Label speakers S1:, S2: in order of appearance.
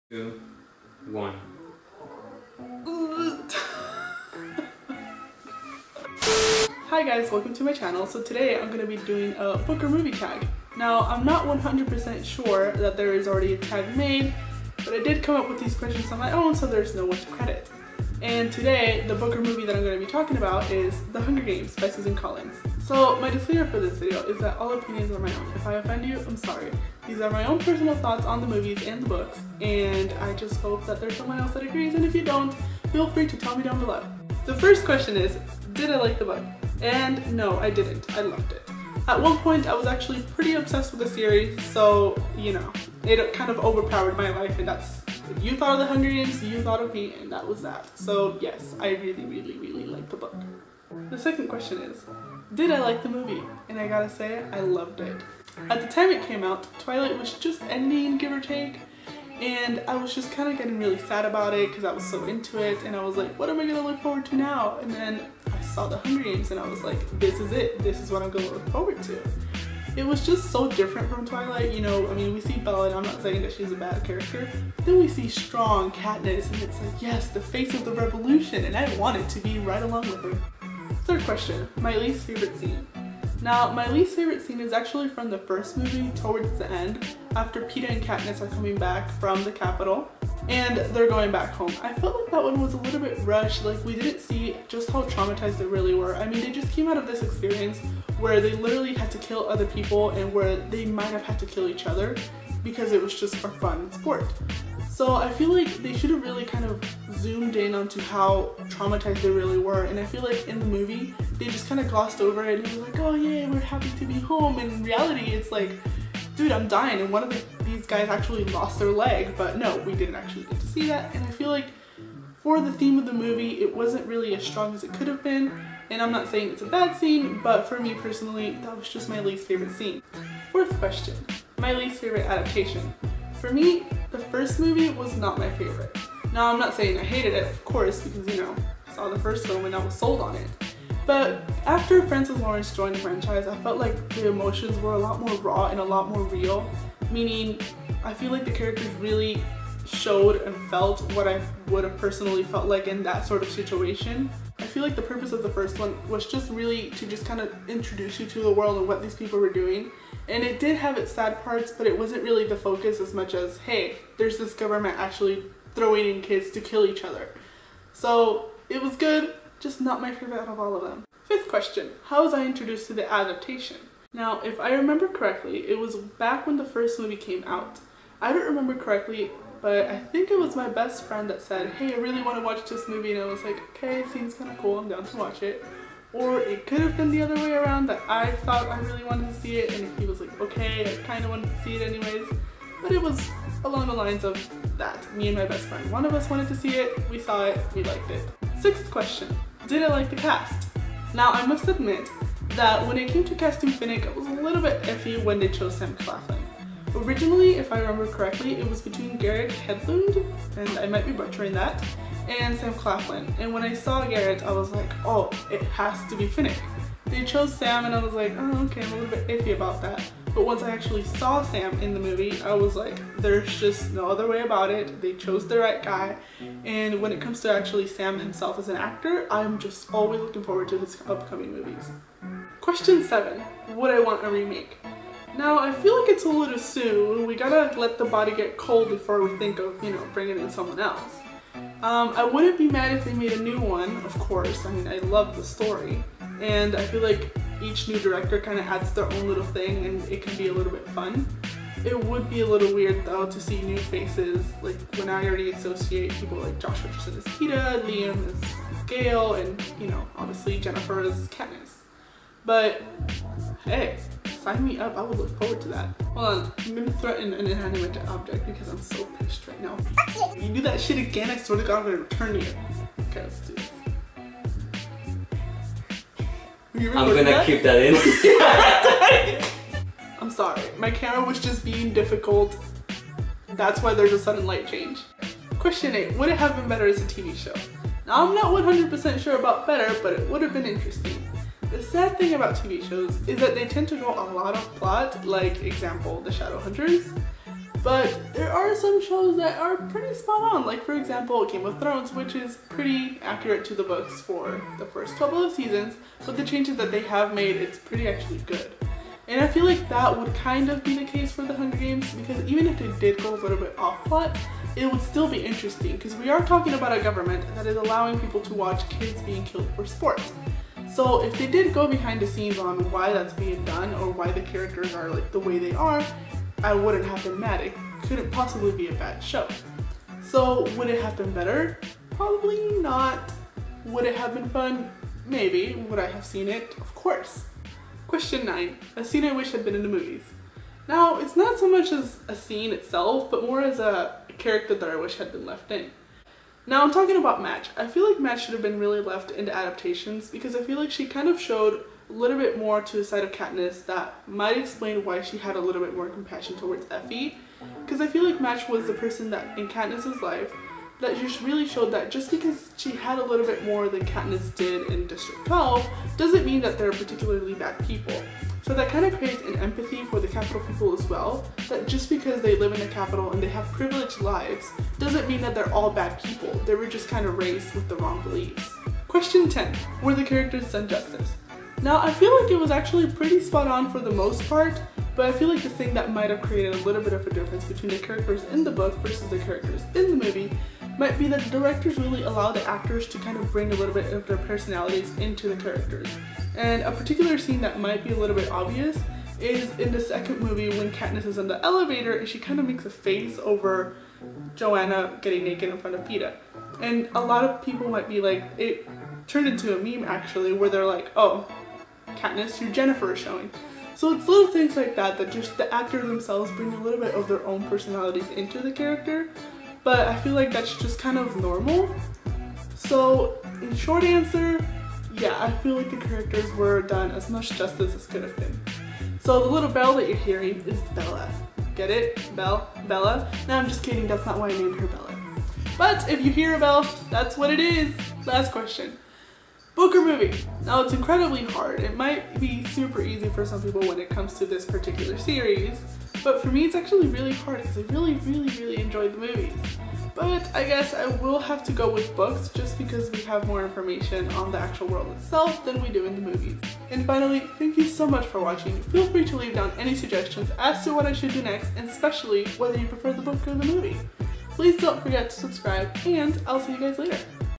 S1: 2, 1.
S2: Hi guys, welcome to my channel. So today I'm going to be doing a book or movie tag. Now I'm not 100% sure that there is already a tag made, but I did come up with these questions on my own, so there's no one to credit. And today, the book or movie that I'm going to be talking about is The Hunger Games by Susan Collins. So my disclaimer for this video is that all opinions are my own. If I offend you, I'm sorry. These are my own personal thoughts on the movies and the books, and I just hope that there's someone else that agrees, and if you don't, feel free to tell me down below. The first question is, did I like the book? And no, I didn't. I loved it. At one point, I was actually pretty obsessed with the series, so, you know, it kind of overpowered my life, and that's, you thought of The Hunger Games, you thought of me, and that was that. So yes, I really liked the book. The second question is, did I like the movie? And I gotta say, I loved it. At the time it came out, Twilight was just ending, give or take, and I was just kind of getting really sad about it because I was so into it, and I was like, what am I gonna look forward to now? And then I saw The Hunger Games and I was like, this is it, this is what I'm gonna look forward to. It was just so different from Twilight, you know. I mean, we see Bella, and I'm not saying that she's a bad character, then we see strong Katniss, and it's like, yes, the face of the revolution, and I wanted to be right along with her. Third question, my least favorite scene. Now, my least favorite scene is actually from the first movie towards the end, after Peeta and Katniss are coming back from the capital and they're going back home. I felt like that one was a little bit rushed, like we didn't see just how traumatized they really were. I mean, they just came out of this experience where they literally had to kill other people and where they might have had to kill each other because it was just for fun and sport. So I feel like they should have really kind of zoomed in onto how traumatized they really were, and I feel like in the movie they just kind of glossed over it and it was like, oh yeah, we're happy to be home, and in reality it's like, dude, I'm dying, and one of these guys actually lost their leg, but no, we didn't actually get to see that. And I feel like for the theme of the movie it wasn't really as strong as it could have been, and I'm not saying it's a bad scene, but for me personally that was just my least favorite scene. Fourth question, my least favorite adaptation. For me, the first movie was not my favorite. Now, I'm not saying I hated it, of course, because, you know, I saw the first film and I was sold on it. But after Francis Lawrence joined the franchise, I felt like the emotions were a lot more raw and a lot more real. Meaning, I feel like the characters really showed and felt what I would have personally felt like in that sort of situation. I feel like the purpose of the first one was just really to just kind of introduce you to the world and what these people were doing. And it did have its sad parts, but it wasn't really the focus as much as, hey, there's this government actually throwing in kids to kill each other. So it was good, just not my favorite out of all of them. Fifth question, how was I introduced to the adaptation? Now, if I remember correctly, it was back when the first movie came out. I don't remember correctly, but I think it was my best friend that said, hey, I really want to watch this movie, and I was like, okay, it seems kind of cool, I'm down to watch it. Or it could have been the other way around, that I thought I really wanted to see it and he was like, okay, I kind of wanted to see it anyways. But it was along the lines of that, me and my best friend. One of us wanted to see it, we saw it, we liked it. Sixth question, did I like the cast? Now, I must admit that when it came to casting Finnick, I was a little bit iffy when they chose Sam Claflin. Originally, if I remember correctly, it was between Garrett Hedlund, and I might be butchering that, and Sam Claflin. And when I saw Garrett, I was like, oh, it has to be Finnick. They chose Sam and I was like, oh, okay, I'm a little bit iffy about that. But once I actually saw Sam in the movie, I was like, there's just no other way about it. They chose the right guy. And when it comes to actually Sam himself as an actor, I'm just always looking forward to his upcoming movies. Question 7, would I want a remake? Now, I feel like it's a little soon. We gotta let the body get cold before we think of, you know, bringing in someone else. I wouldn't be mad if they made a new one, of course. I mean, I love the story, and I feel like each new director kind of adds their own little thing, and it can be a little bit fun. It would be a little weird though to see new faces, like when I already associate people like Josh Hutcherson as Peeta, Liam as Gale, and, you know, obviously Jennifer as Katniss. But hey, sign me up, I would look forward to that. Hold on, I'm gonna threaten an inanimate object because I'm so pissed right now. If you do that shit again, I swear to God I'm gonna return you. Okay, let's do this.
S1: I'm gonna keep that in.
S2: I'm sorry, my camera was just being difficult. That's why there's a sudden light change. Question 8, would it have been better as a TV show? Now, I'm not 100% sure about better, but it would have been interesting. The sad thing about TV shows is that they tend to go a lot of plot, like example, The Shadowhunters. But there are some shows that are pretty spot on, like for example Game of Thrones, which is pretty accurate to the books for the first couple of seasons, but the changes that they have made, it's pretty actually good. And I feel like that would kind of be the case for the Hunger Games, because even if they did go a little bit off plot, it would still be interesting, because we are talking about a government that is allowing people to watch kids being killed for sport. So if they did go behind the scenes on why that's being done, or why the characters are like the way they are, I wouldn't have been mad. It couldn't possibly be a bad show. So would it have been better? Probably not. Would it have been fun? Maybe. Would I have seen it? Of course. Question 9. A scene I wish had been in the movies. Now, it's not so much as a scene itself, but more as a character that I wish had been left in. Now, I'm talking about Madge. I feel like Madge should have been really left into adaptations, because I feel like she kind of showed a little bit more to the side of Katniss that might explain why she had a little bit more compassion towards Effie. Because I feel like Madge was the person that in Katniss's life that just really showed that just because she had a little bit more than Katniss did in District 12 doesn't mean that they're particularly bad people. So that kind of creates an empathy for the capital people as well, that just because they live in the capital and they have privileged lives doesn't mean that they're all bad people. They were just kind of raised with the wrong beliefs. Question 10. Were the characters done justice? Now, I feel like it was actually pretty spot on for the most part, but I feel like the thing that might have created a little bit of a difference between the characters in the book versus the characters in the movie might be that the directors really allow the actors to kind of bring a little bit of their personalities into the characters. And a particular scene that might be a little bit obvious is in the second movie when Katniss is in the elevator and she kind of makes a face over Joanna getting naked in front of Peeta. And a lot of people might be like, it turned into a meme actually, where they're like, oh, Katniss, your Jennifer is showing. So it's little things like that that just the actors themselves bring a little bit of their own personalities into the character, but I feel like that's just kind of normal. So in short answer, yeah, I feel like the characters were done as much justice as could have been. So the little bell that you're hearing is Bella. Get it? Belle? Bella? No, I'm just kidding, that's not why I named her Bella. But if you hear a bell, that's what it is. Last question. Book or movie? Now it's incredibly hard. It might be super easy for some people when it comes to this particular series, but for me it's actually really hard because I really enjoyed the movies. But I guess I will have to go with books just because we have more information on the actual world itself than we do in the movies. And finally, thank you so much for watching. Feel free to leave down any suggestions as to what I should do next, and especially whether you prefer the book or the movie. Please don't forget to subscribe, and I'll see you guys later.